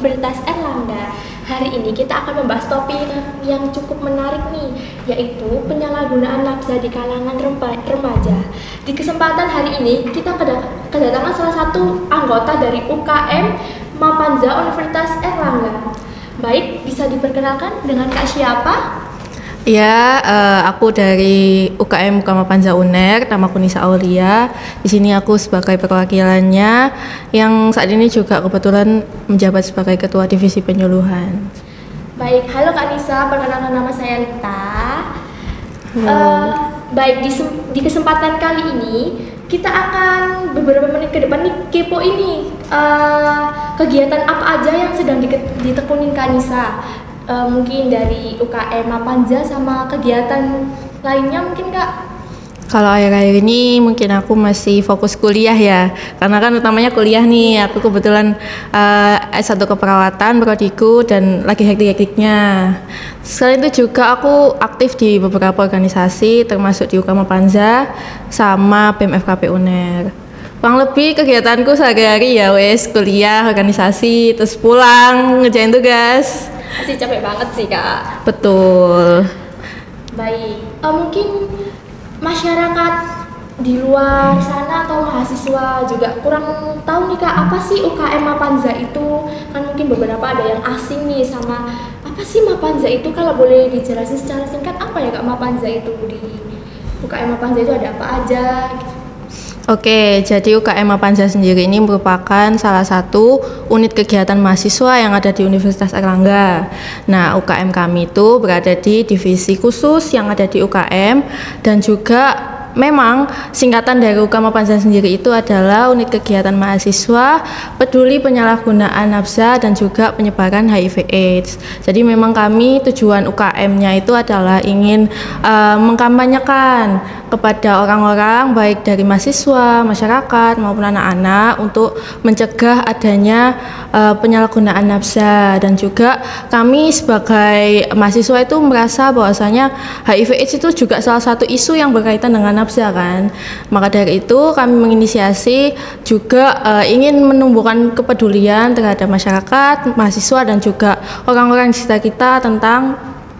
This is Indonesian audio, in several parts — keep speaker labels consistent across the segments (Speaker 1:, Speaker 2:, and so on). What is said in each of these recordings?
Speaker 1: Universitas Erlangga. Hari ini kita akan membahas topik yang cukup menarik nih, yaitu penyalahgunaan nafsa di kalangan remaja. Di kesempatan hari ini kita kedatangan salah satu anggota dari UKM Mapanza Universitas Erlangga. Baik, bisa diperkenalkan dengan Kak siapa?
Speaker 2: Ya, aku dari UKM Mapanza UNER, namaku Nisa Aulia. Di sini aku sebagai perwakilannya, yang saat ini juga kebetulan menjabat sebagai Ketua Divisi Penyuluhan.
Speaker 1: Baik, halo Kak Nisa, perkenalkan nama saya Lita. Baik, di kesempatan kali ini kita akan beberapa menit ke depan nih kepo ini kegiatan apa aja yang sedang ditekunin Kak Nisa. Mungkin dari UKM Mapanza sama kegiatan lainnya mungkin Kak?
Speaker 2: Kalau akhir-akhir ini mungkin aku masih fokus kuliah ya, karena kan utamanya kuliah nih. Aku kebetulan S1 keperawatan prodiku dan lagi hektik-hektiknya. Selain itu juga aku aktif di beberapa organisasi termasuk di UKM Mapanza sama BEM FKP UNER. Kurang lebih kegiatanku sehari-hari ya wes kuliah, organisasi, terus pulang ngerjain tugas.
Speaker 1: Masih capek banget sih Kak.
Speaker 2: Betul.
Speaker 1: Baik, mungkin masyarakat di luar sana atau mahasiswa juga kurang tahu nih Kak, apa sih UKM Mapanza itu? Kan mungkin beberapa ada yang asing nih sama apa sih Mapanza itu, kalau boleh dijelasin secara singkat apa ya Kak Mapanza itu, di UKM Mapanza itu ada apa aja?
Speaker 2: Oke, jadi UKM Mapanza sendiri ini merupakan salah satu unit kegiatan mahasiswa yang ada di Universitas Erlangga. Nah, UKM kami itu berada di divisi khusus yang ada di UKM, dan juga memang singkatan dari UKM Mapanza sendiri itu adalah unit kegiatan mahasiswa peduli penyalahgunaan nafsa dan juga penyebaran HIV/AIDS. Jadi memang kami tujuan UKM-nya itu adalah ingin mengkampanyekan kepada orang-orang baik dari mahasiswa, masyarakat maupun anak-anak untuk mencegah adanya penyalahgunaan nafsa, dan juga kami sebagai mahasiswa itu merasa bahwasanya HIV/AIDS itu juga salah satu isu yang berkaitan dengan nafsa kan. Maka dari itu kami menginisiasi juga ingin menumbuhkan kepedulian terhadap masyarakat, mahasiswa dan juga orang-orang di sekitar kita tentang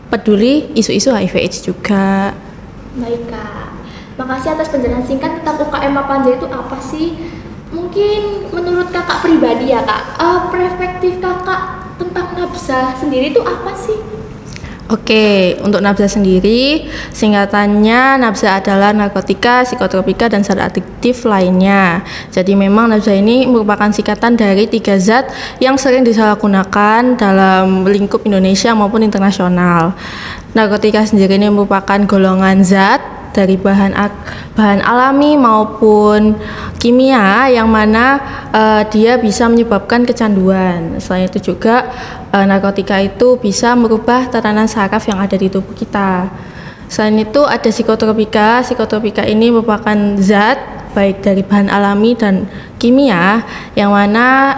Speaker 2: peduli isu-isu HIV/AIDS juga.
Speaker 1: Baik Kak, makasih atas penjelasan singkat tentang UKM Mapanza itu apa sih? Mungkin menurut kakak pribadi ya Kak, perspektif kakak tentang nafsa sendiri itu apa sih?
Speaker 2: Oke, untuk nafsa sendiri, singkatannya nafsa adalah narkotika, psikotropika, dan zat adiktif lainnya. Jadi memang nafsa ini merupakan singkatan dari 3 zat yang sering disalahgunakan dalam lingkup Indonesia maupun internasional. Narkotika sendiri ini merupakan golongan zat dari bahan alami maupun kimia yang mana dia bisa menyebabkan kecanduan. Selain itu juga narkotika itu bisa merubah tatanan saraf yang ada di tubuh kita. Selain itu ada psikotropika. Psikotropika ini merupakan zat baik dari bahan alami dan kimia yang mana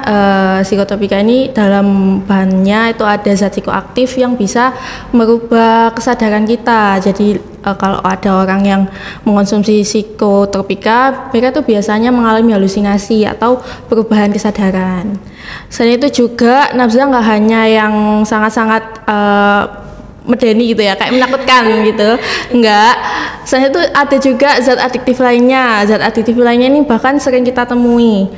Speaker 2: psikotropika ini dalam bahannya itu ada zat psikoaktif yang bisa merubah kesadaran kita. Jadi kalau ada orang yang mengonsumsi psikotropika, mereka tuh biasanya mengalami halusinasi atau perubahan kesadaran. Selain itu juga nafsa nggak hanya yang sangat-sangat medeni gitu ya, kayak menakutkan gitu, enggak. Selain itu ada juga zat adiktif lainnya. Zat adiktif lainnya ini bahkan sering kita temui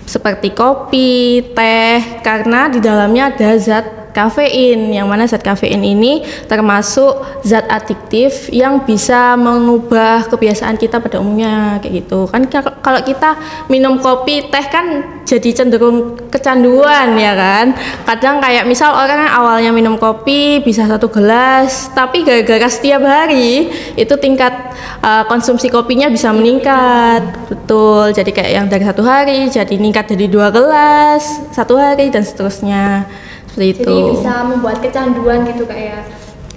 Speaker 2: seperti kopi, teh, karena di dalamnya ada zat kafein, yang mana zat kafein ini termasuk zat adiktif yang bisa mengubah kebiasaan kita pada umumnya kayak gitu. Kan kalau kita minum kopi, teh kan jadi cenderung kecanduan ya kan. Kadang kayak misal orang yang awalnya minum kopi bisa 1 gelas, tapi gara-gara setiap hari itu tingkat konsumsi kopinya bisa meningkat. Betul. Jadi kayak yang dari 1 hari jadi meningkat jadi 2 gelas 1 hari dan seterusnya. Seperti itu.
Speaker 1: Jadi bisa membuat kecanduan gitu Kak ya,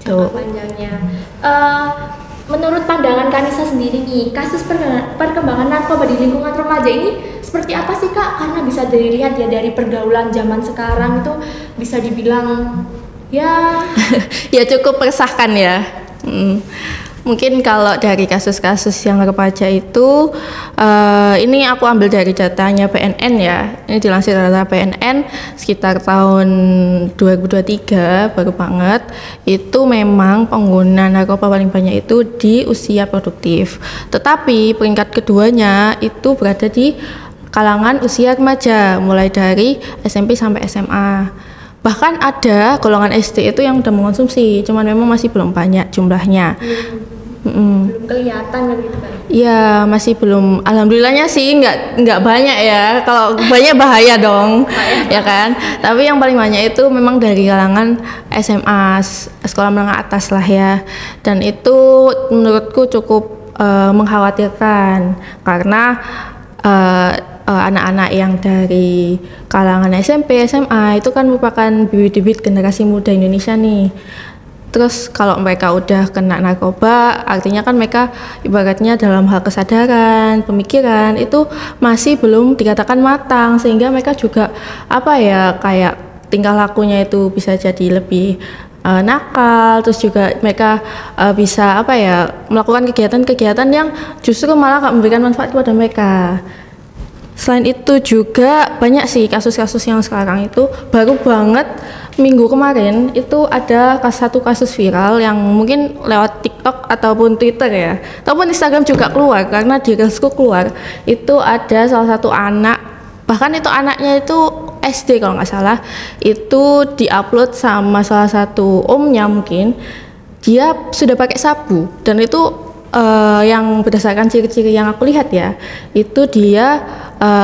Speaker 1: jangka panjangnya. Menurut pandangan Kanisa sendiri nih, kasus perkembangan narkoba di lingkungan remaja ini seperti apa sih Kak? Karena bisa dilihat ya dari pergaulan zaman sekarang itu bisa dibilang ya
Speaker 2: ya cukup meresahkan ya. Mungkin kalau dari kasus-kasus yang remaja itu, ini aku ambil dari datanya BNN ya. Ini dilansir data BNN sekitar tahun 2023 baru banget. Itu memang pengguna narkoba paling banyak itu di usia produktif. Tetapi peringkat keduanya itu berada di kalangan usia remaja, mulai dari SMP sampai SMA. Bahkan ada golongan SD itu yang udah mengonsumsi, cuman memang masih belum banyak jumlahnya.
Speaker 1: Belum kelihatan kan gitu kan?
Speaker 2: Iya, masih belum. Alhamdulillahnya sih nggak banyak ya. Kalau banyak bahaya dong, ya kan. Tapi yang paling banyak itu memang dari kalangan SMA, sekolah menengah atas lah ya. Dan itu menurutku cukup mengkhawatirkan karena anak-anak yang dari kalangan SMP, SMA itu kan merupakan bibit-bibit generasi muda Indonesia nih. Terus kalau mereka udah kena narkoba, artinya kan mereka ibaratnya dalam hal kesadaran, pemikiran itu masih belum dikatakan matang, sehingga mereka juga apa ya, kayak tingkah lakunya itu bisa jadi lebih nakal, terus juga mereka bisa apa ya, melakukan kegiatan-kegiatan yang justru malah gak memberikan manfaat kepada mereka. Selain itu juga banyak sih kasus-kasus yang sekarang itu baru banget minggu kemarin itu ada satu kasus viral yang mungkin lewat TikTok ataupun Twitter ya, ataupun Instagram juga keluar karena di Reelsku keluar. Itu ada salah satu anak, bahkan itu anaknya itu SD kalau nggak salah, itu diupload sama salah satu omnya, mungkin dia sudah pakai sabu, dan itu yang berdasarkan ciri-ciri yang aku lihat ya, itu dia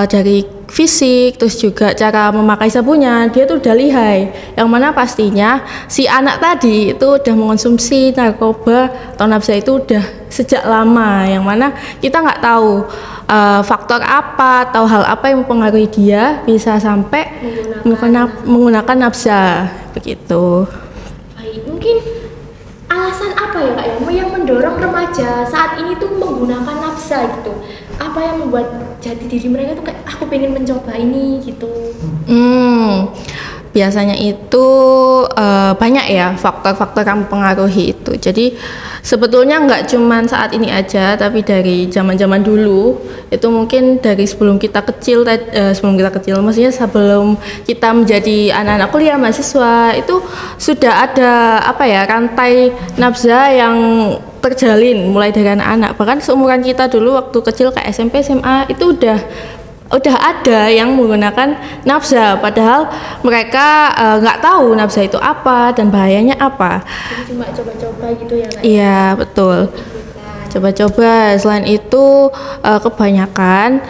Speaker 2: dari fisik, terus juga cara memakai sabunnya, dia tuh udah lihai, yang mana pastinya si anak tadi itu udah mengonsumsi narkoba atau nafsa itu udah sejak lama, yang mana kita nggak tahu faktor apa atau hal apa yang mempengaruhi dia bisa sampai menggunakan nafsa begitu.
Speaker 1: Baik, mungkin alasan apa ya kak yang mendorong remaja saat ini tuh menggunakan nafsa gitu? Apa yang membuat jati diri mereka tuh kayak aku pengen mencoba ini gitu?
Speaker 2: Biasanya itu banyak ya faktor-faktor yang mempengaruhi itu. Jadi sebetulnya nggak cuman saat ini aja, tapi dari zaman-zaman dulu itu mungkin dari sebelum kita kecil, maksudnya sebelum kita menjadi anak-anak kuliah, mahasiswa, itu sudah ada apa ya, rantai nafsa yang terjalin mulai dari anak-anak. Bahkan seumuran kita dulu waktu kecil kayak SMP, SMA itu udah ada yang menggunakan nafsa, padahal mereka nggak tahu nafsa itu apa dan bahayanya apa.
Speaker 1: Jadi cuma coba-coba gitu ya kak?
Speaker 2: Iya betul, coba-coba. Selain itu kebanyakan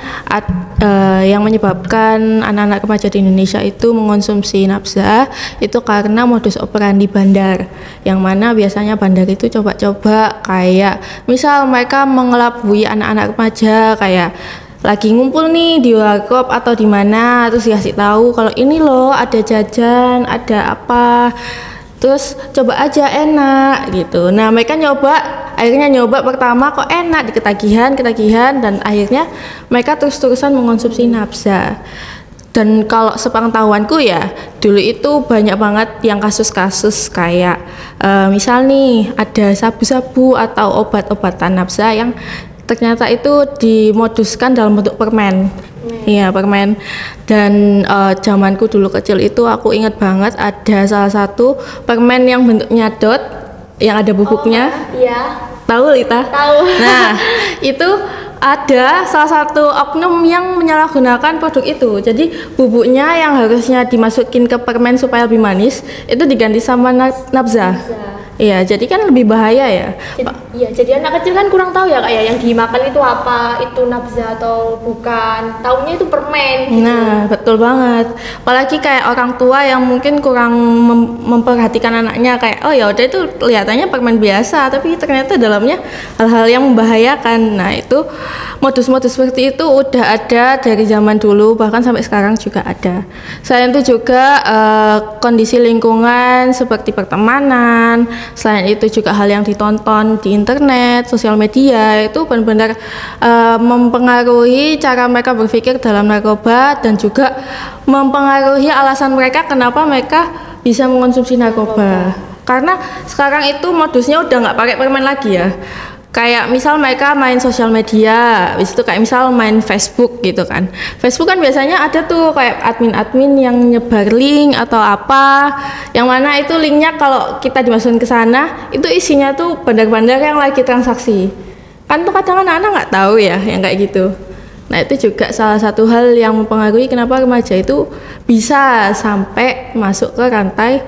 Speaker 2: yang menyebabkan anak-anak remaja di Indonesia itu mengonsumsi nafsa itu karena modus operandi bandar, yang mana biasanya bandar itu coba-coba kayak misal mereka mengelabui anak-anak remaja kayak lagi ngumpul nih di warkop atau di mana, terus dikasih tahu kalau ini loh ada jajan, ada apa, terus coba aja enak gitu. Nah mereka akhirnya nyoba pertama kok enak, ketagihan dan akhirnya mereka terus-terusan mengonsumsi nafsa. Dan kalau sepengetahuanku ya, dulu itu banyak banget yang kasus-kasus kayak misal nih ada sabu-sabu atau obat-obatan nafsa yang ternyata itu dimoduskan dalam bentuk permen. Iya, permen. Dan zamanku dulu kecil itu aku ingat banget ada salah satu permen yang bentuknya dot, yang ada bubuknya.
Speaker 1: Iya.
Speaker 2: Tahu Lita?
Speaker 1: Tahu.
Speaker 2: Nah, itu ada salah satu oknum yang menyalahgunakan produk itu. Jadi bubuknya yang harusnya dimasukin ke permen supaya lebih manis, itu diganti sama nafsa. Iya, jadi kan lebih bahaya ya.
Speaker 1: Jadi anak kecil kan kurang tahu ya kayak yang dimakan itu apa, itu nafsa atau bukan. Taunya itu permen gitu.
Speaker 2: Nah, betul banget. Apalagi kayak orang tua yang mungkin kurang memperhatikan anaknya, kayak oh ya udah itu kelihatannya permen biasa, tapi ternyata dalamnya hal-hal yang membahayakan. Nah, itu modus-modus seperti itu udah ada dari zaman dulu, bahkan sampai sekarang juga ada. Selain itu juga kondisi lingkungan seperti pertemanan. Selain itu juga hal yang ditonton di internet, sosial media itu benar-benar mempengaruhi cara mereka berpikir dalam narkoba, dan juga mempengaruhi alasan mereka kenapa mereka bisa mengonsumsi narkoba. Karena sekarang itu modusnya udah nggak pakai permen lagi ya. Kayak misal mereka main sosial media, habis itu kayak misal main Facebook gitu kan. Facebook kan biasanya ada tuh kayak admin-admin yang nyebar link atau apa, yang mana itu linknya kalau kita dimasukin ke sana, itu isinya tuh bandar-bandar yang lagi transaksi. Kan tuh kadang anak-anak nggak tahu ya yang kayak gitu. Nah itu juga salah satu hal yang mempengaruhi kenapa remaja itu bisa sampai masuk ke rantai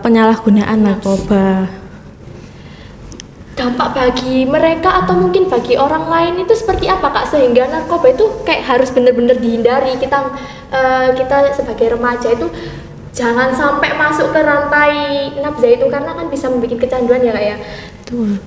Speaker 2: penyalahgunaan narkoba.
Speaker 1: Dampak bagi mereka atau mungkin bagi orang lain itu seperti apa Kak, sehingga narkoba itu kayak harus benar-benar dihindari. Kita sebagai remaja itu jangan sampai masuk ke rantai nafza itu, karena kan bisa membuat kecanduan ya Kak ya.
Speaker 2: Betul.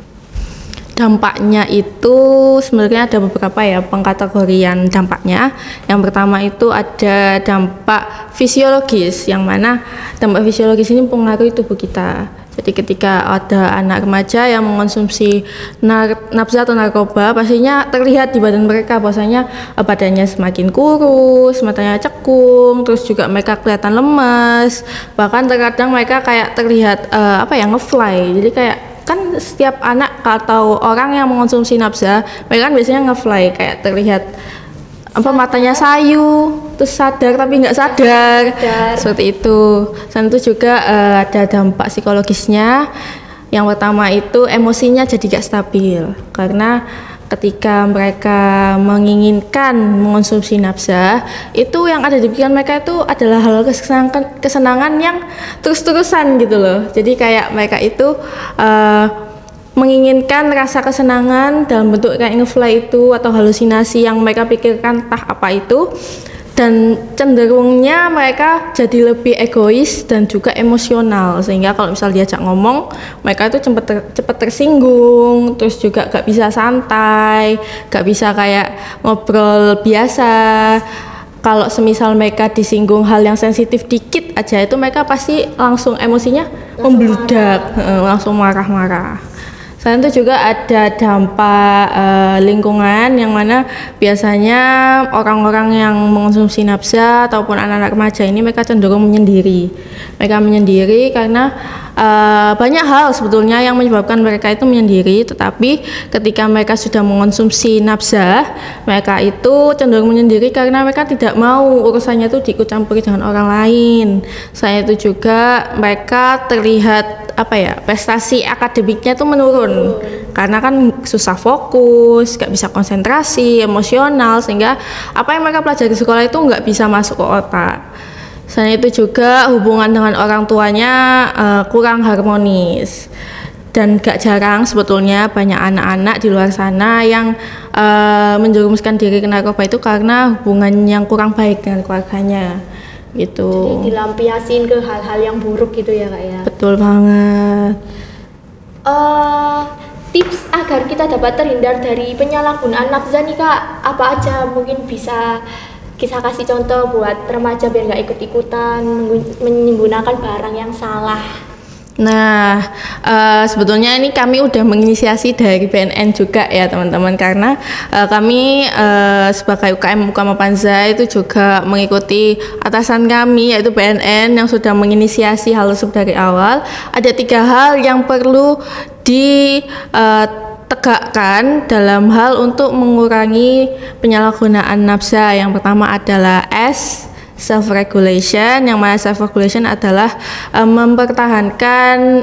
Speaker 2: Dampaknya itu sebenarnya ada beberapa ya pengkategorian dampaknya. Yang pertama itu ada dampak fisiologis, yang mana dampak fisiologis ini mempengaruhi tubuh kita. Jadi ketika ada anak remaja yang mengonsumsi nafza atau narkoba, pastinya terlihat di badan mereka bahwasanya badannya semakin kurus, matanya cekung, terus juga mereka kelihatan lemas, bahkan terkadang mereka kayak terlihat ngefly. Jadi kayak kan setiap anak atau orang yang mengonsumsi nafza, mereka kan biasanya ngefly, kayak terlihat matanya sayu, terus sadar tapi nggak sadar, seperti itu. Dan itu juga ada dampak psikologisnya. Yang pertama itu emosinya jadi gak stabil, karena ketika mereka menginginkan mengonsumsi nafza, itu yang ada di pikiran mereka itu adalah hal kesenangan yang terus-terusan gitu loh. Jadi kayak mereka itu menginginkan rasa kesenangan dalam bentuk kayak ngefly itu atau halusinasi yang mereka pikirkan entah apa itu, dan cenderungnya mereka jadi lebih egois dan juga emosional, sehingga kalau misal diajak ngomong mereka itu cepat tersinggung, terus juga gak bisa santai, gak bisa kayak ngobrol biasa. Kalau semisal mereka disinggung hal yang sensitif dikit aja itu mereka pasti langsung emosinya membludak, langsung marah-marah. Selain itu juga ada dampak lingkungan, yang mana biasanya orang-orang yang mengonsumsi nafza ataupun anak-anak remaja ini mereka cenderung menyendiri. Mereka menyendiri karena banyak hal sebetulnya yang menyebabkan mereka itu menyendiri, tetapi ketika mereka sudah mengonsumsi nafza, mereka itu cenderung menyendiri karena mereka tidak mau urusannya itu diikut campuri dengan orang lain. Selain itu juga mereka terlihat prestasi akademiknya itu menurun, karena kan susah fokus, gak bisa konsentrasi, emosional, sehingga apa yang mereka pelajari di sekolah itu nggak bisa masuk ke otak. Selain itu juga hubungan dengan orang tuanya kurang harmonis, dan gak jarang sebetulnya banyak anak-anak di luar sana yang menjerumuskan diri ke narkoba itu karena hubungan yang kurang baik dengan keluarganya gitu.
Speaker 1: Jadi dilampiasin ke hal-hal yang buruk gitu ya Kak ya.
Speaker 2: Betul banget.
Speaker 1: Tips agar kita dapat terhindar dari penyalahgunaan nafza nih Kak, apa aja? Mungkin bisa kita kasih contoh buat remaja biar nggak ikut-ikutan menggunakan barang yang salah.
Speaker 2: Nah, sebetulnya ini kami udah menginisiasi dari BNN juga ya teman-teman, karena kami sebagai UKM Ukama Panza itu juga mengikuti atasan kami yaitu BNN yang sudah menginisiasi hal tersebut dari awal. Ada 3 hal yang perlu ditegakkan dalam hal untuk mengurangi penyalahgunaan nafza. Yang pertama adalah self regulation, yang mana self regulation adalah mempertahankan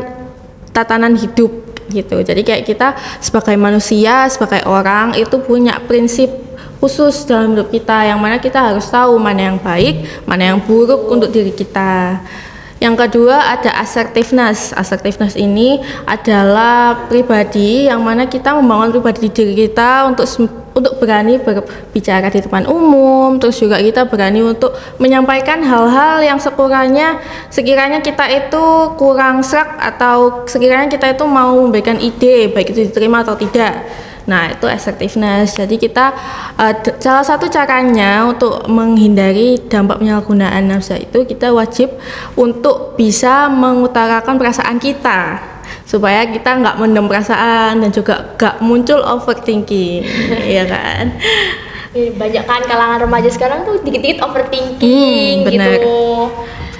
Speaker 2: tatanan hidup gitu. Jadi kayak kita sebagai manusia, sebagai orang itu punya prinsip khusus dalam hidup kita, yang mana kita harus tahu mana yang baik, mana yang buruk untuk diri kita. Yang kedua ada assertiveness. Assertiveness ini adalah pribadi yang mana kita membangun pribadi diri kita untuk berani berbicara di depan umum, terus juga kita berani untuk menyampaikan hal-hal yang sekiranya kita itu kurang serak atau sekiranya kita itu mau memberikan ide baik itu diterima atau tidak. Nah, itu assertiveness. Jadi kita salah satu caranya untuk menghindari dampak penyalahgunaan nafza itu kita wajib untuk bisa mengutarakan perasaan kita, supaya kita nggak mendem perasaan dan juga nggak muncul overthinking. Iya kan?
Speaker 1: Banyak kan kalangan remaja sekarang tuh dikit-dikit overthinking gitu.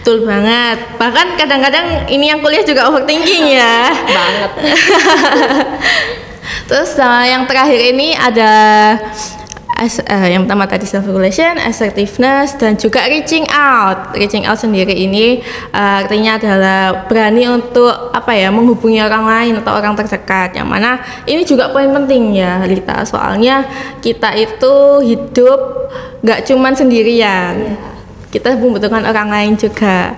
Speaker 2: Betul banget. Bahkan kadang-kadang ini yang kuliah juga overthinking ya.
Speaker 1: Banget.
Speaker 2: Terus yang terakhir ini ada yang pertama tadi self regulation, assertiveness, dan juga reaching out. Reaching out sendiri ini artinya adalah berani untuk menghubungi orang lain atau orang terdekat. Yang mana ini juga poin penting ya, Lita. Soalnya kita itu hidup nggak cuman sendirian. Kita membutuhkan orang lain juga.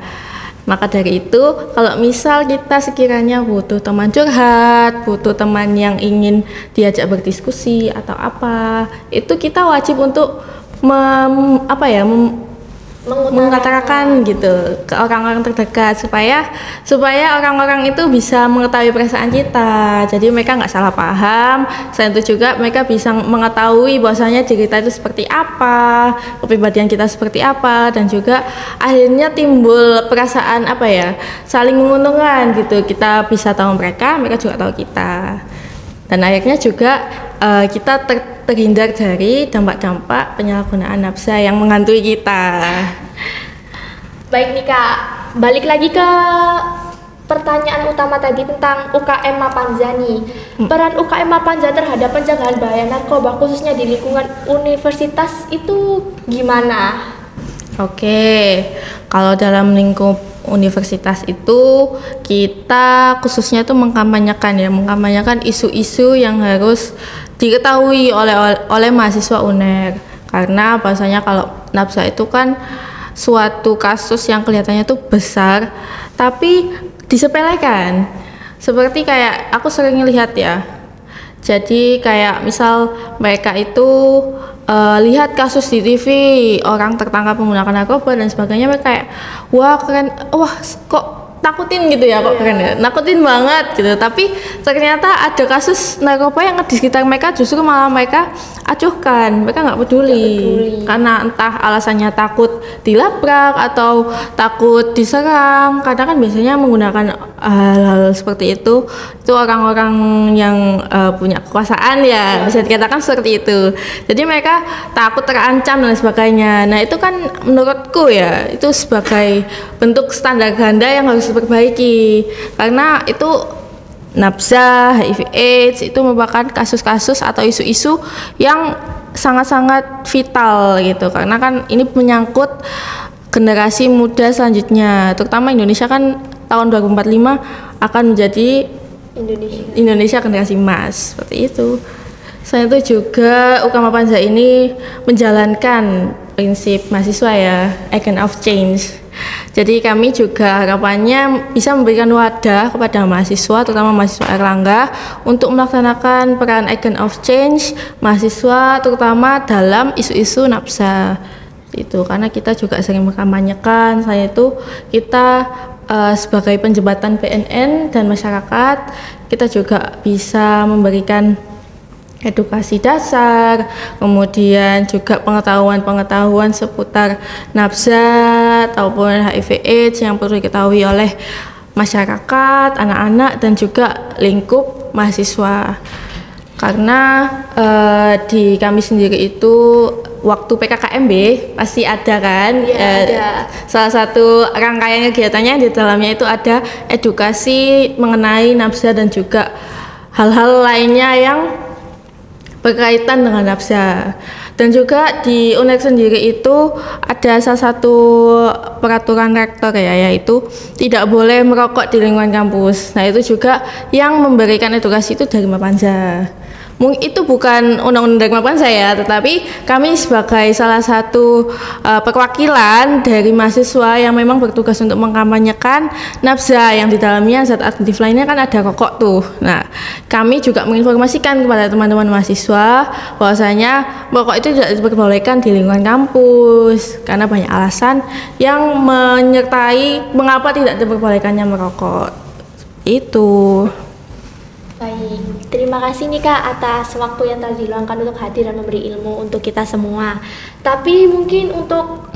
Speaker 2: Maka dari itu, kalau misal kita sekiranya butuh teman curhat, butuh teman yang ingin diajak berdiskusi atau apa, itu kita wajib untuk mengutarakan gitu ke orang-orang terdekat supaya orang-orang itu bisa mengetahui perasaan kita. Jadi mereka nggak salah paham. Selain itu juga mereka bisa mengetahui bahwasanya diri kita itu seperti apa, kepribadian kita seperti apa, dan juga akhirnya timbul perasaan saling menguntungkan gitu. Kita bisa tahu mereka juga tahu kita. Dan akhirnya juga kita terhindar dari dampak-dampak penyalahgunaan nafsa yang menghantui kita.
Speaker 1: Baik nih Kak, balik lagi ke pertanyaan utama tadi tentang UKM Mapanza nih. Peran UKM Mapanza terhadap pencegahan bahaya narkoba khususnya di lingkungan universitas itu gimana?
Speaker 2: Oke, kalau dalam lingkup universitas itu kita khususnya tuh mengkampanyekan isu-isu yang harus diketahui oleh mahasiswa UNER. Karena bahasanya kalau nafsa itu kan suatu kasus yang kelihatannya tuh besar tapi disepelekan. Seperti kayak aku sering lihat ya. Jadi kayak misal mereka itu lihat kasus di TV orang tertangkap menggunakan narkoba dan sebagainya, mereka kayak wah keren, wah kok takutin gitu ya, kok keren ya, nakutin banget gitu. Tapi ternyata ada kasus narkoba yang di sekitar mereka justru malah mereka acuhkan, mereka nggak peduli karena entah alasannya takut dilabrak atau takut diserang. Karena kan biasanya menggunakan hal-hal seperti itu orang-orang yang punya kekuasaan ya, bisa dikatakan seperti itu. Jadi mereka takut terancam dan sebagainya. Nah itu kan menurutku ya itu sebagai bentuk standar ganda yang harus diperbaiki, karena itu nafsa, HIV/AIDS itu merupakan kasus-kasus atau isu-isu yang sangat-sangat vital gitu, karena kan ini menyangkut generasi muda selanjutnya, terutama Indonesia kan tahun 2045 akan menjadi Indonesia generasi emas seperti itu. Selain itu juga UKM Mapanza ini menjalankan prinsip mahasiswa ya, agent of change. Jadi kami juga harapannya bisa memberikan wadah kepada mahasiswa, terutama mahasiswa Airlangga, untuk melaksanakan peran agent of change mahasiswa, terutama dalam isu-isu nafsa. Itu karena kita juga sering mengkampanyekan, saya itu kita sebagai penjembatan PNN dan masyarakat, kita juga bisa memberikan edukasi dasar, kemudian juga pengetahuan seputar nafsa ataupun HIV/AIDS yang perlu diketahui oleh masyarakat, anak-anak, dan juga lingkup mahasiswa. Karena di kami sendiri itu waktu PKKMB pasti ada kan,
Speaker 1: ada.
Speaker 2: Salah satu rangkaian kegiatannya di dalamnya itu ada edukasi mengenai nafsa dan juga hal-hal lainnya yang berkaitan dengan nafsa. Dan juga di UNER sendiri itu ada salah satu peraturan rektor ya, yaitu tidak boleh merokok di lingkungan kampus. Nah itu juga yang memberikan edukasi itu dari Mapanza. Itu bukan undang-undang dari Mapanza ya, tetapi kami sebagai salah satu perwakilan dari mahasiswa yang memang bertugas untuk mengkampanyekan nafsa, yang di dalamnya zat aktif lainnya kan ada rokok tuh. Nah, kami juga menginformasikan kepada teman-teman mahasiswa bahwasanya rokok itu tidak diperbolehkan di lingkungan kampus karena banyak alasan yang menyertai mengapa tidak diperbolehkannya merokok. Itu.
Speaker 1: Baik, terima kasih nih Kak atas waktu yang telah diluangkan untuk hadir dan memberi ilmu untuk kita semua. Tapi mungkin untuk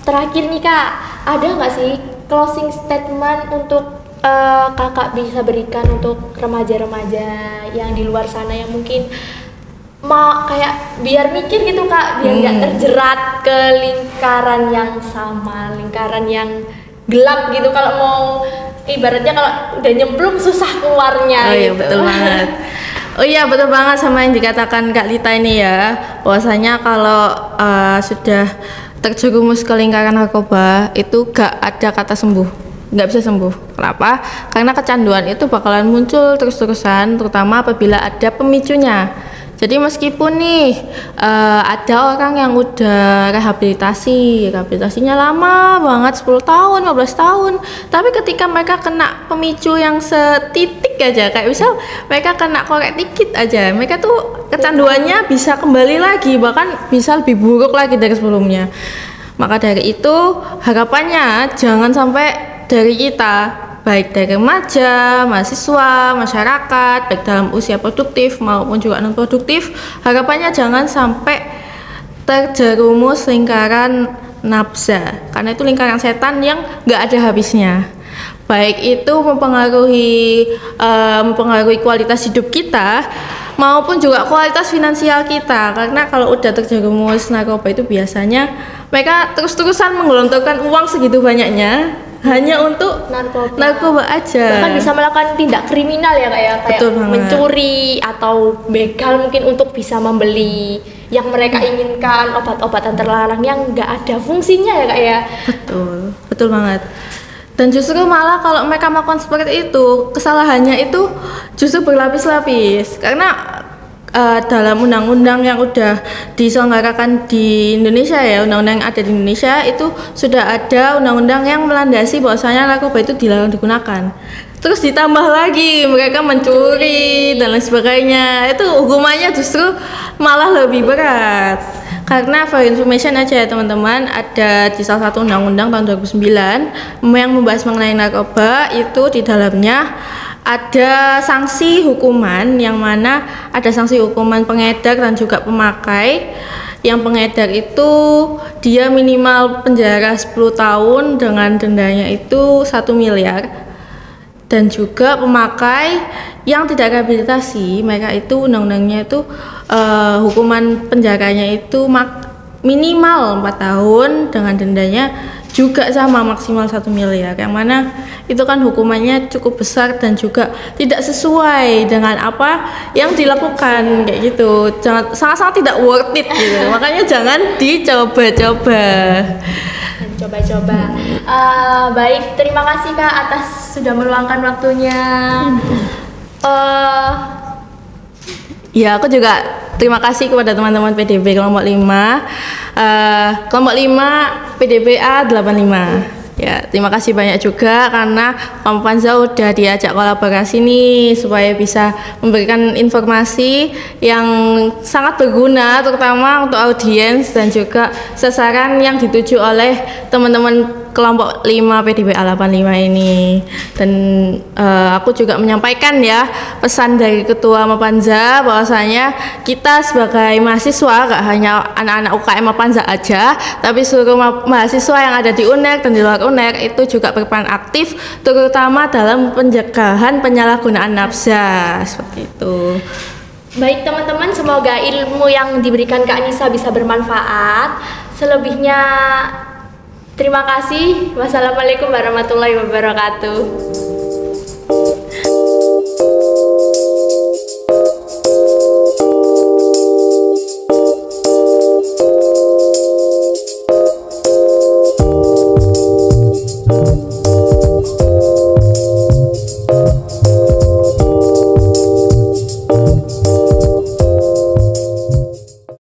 Speaker 1: terakhir nih Kak, ada nggak sih closing statement untuk Kakak bisa berikan untuk remaja-remaja yang di luar sana yang mungkin mau kayak biar mikir gitu Kak, biar nggak terjerat ke lingkaran yang sama, lingkaran yang gelap gitu kalau mau ibaratnya kalau udah nyemplung susah keluarnya.
Speaker 2: Oh iya
Speaker 1: gitu.
Speaker 2: betul banget. Oh iya betul banget sama yang dikatakan Kak Lita ini ya, bahwasanya kalau sudah terjerumus ke lingkaran narkoba itu gak ada kata sembuh, nggak bisa sembuh. Kenapa? Karena kecanduan itu bakalan muncul terus-terusan, terutama apabila ada pemicunya. Jadi meskipun nih ada orang yang udah rehabilitasinya lama banget 10 tahun, 15 tahun, tapi ketika mereka kena pemicu yang setitik aja, kayak misal mereka kena korek dikit aja, mereka tuh kecanduannya bisa kembali lagi, bahkan bisa lebih buruk lagi dari sebelumnya. Maka dari itu harapannya jangan sampai dari kita, baik dari remaja, mahasiswa, masyarakat, baik dalam usia produktif maupun juga non produktif, harapannya jangan sampai terjerumus lingkaran nafsa, karena itu lingkaran setan yang gak ada habisnya. Baik itu mempengaruhi kualitas hidup kita maupun juga kualitas finansial kita, karena kalau udah terjerumus narkoba itu biasanya mereka terus-terusan menggelontorkan uang segitu banyaknya hanya untuk narkoba aja.
Speaker 1: Bahkan bisa melakukan tindak kriminal ya kayak mencuri atau begal mungkin untuk bisa membeli yang mereka inginkan, obat-obatan terlarang yang nggak ada fungsinya ya Kak ya.
Speaker 2: Betul banget. Dan justru malah kalau mereka melakukan seperti itu, kesalahannya itu justru berlapis-lapis. Karena dalam undang-undang yang udah diselenggarakan di Indonesia ya, undang-undang yang ada di Indonesia itu sudah ada undang-undang yang melandasi bahwasanya narkoba itu dilarang digunakan. Terus ditambah lagi mereka mencuri dan lain sebagainya, itu hukumannya justru malah lebih berat. Karena for information aja ya teman-teman, ada di salah satu undang-undang tahun 2009 yang membahas mengenai narkoba, itu di dalamnya ada sanksi hukuman, yang mana ada sanksi hukuman pengedar dan juga pemakai. Yang pengedar itu dia minimal penjara 10 tahun dengan dendanya itu 1 miliar, dan juga pemakai yang tidak rehabilitasi, mereka itu undang-undangnya itu hukuman penjaranya itu minimal 4 tahun dengan dendanya juga sama maksimal 1 miliar, yang mana itu kan hukumannya cukup besar dan juga tidak sesuai dengan apa yang dilakukan kayak gitu, sangat-sangat tidak worth it gitu. Makanya jangan dicoba-coba.
Speaker 1: Baik, terima kasih Kak atas sudah meluangkan waktunya.
Speaker 2: Ya, aku juga terima kasih kepada teman-teman PDB kelompok 5, kelompok 5 PDBA 85. Ya, terima kasih banyak juga karena Kamu Panza udah diajak kolaborasi nih supaya bisa memberikan informasi yang sangat berguna terutama untuk audiens dan juga sasaran yang dituju oleh teman-teman kelompok 5 PDBA 85 ini. Dan aku juga menyampaikan ya pesan dari Ketua Mapanza bahwasanya kita sebagai mahasiswa gak hanya anak-anak UKM Mapanza aja, tapi seluruh mahasiswa yang ada di UNER dan di luar UNER itu juga berperan aktif terutama dalam pencegahan penyalahgunaan nafsa seperti itu.
Speaker 1: Baik teman-teman, semoga ilmu yang diberikan Kak Nisa bisa bermanfaat. Selebihnya terima kasih. Wassalamualaikum warahmatullahi wabarakatuh.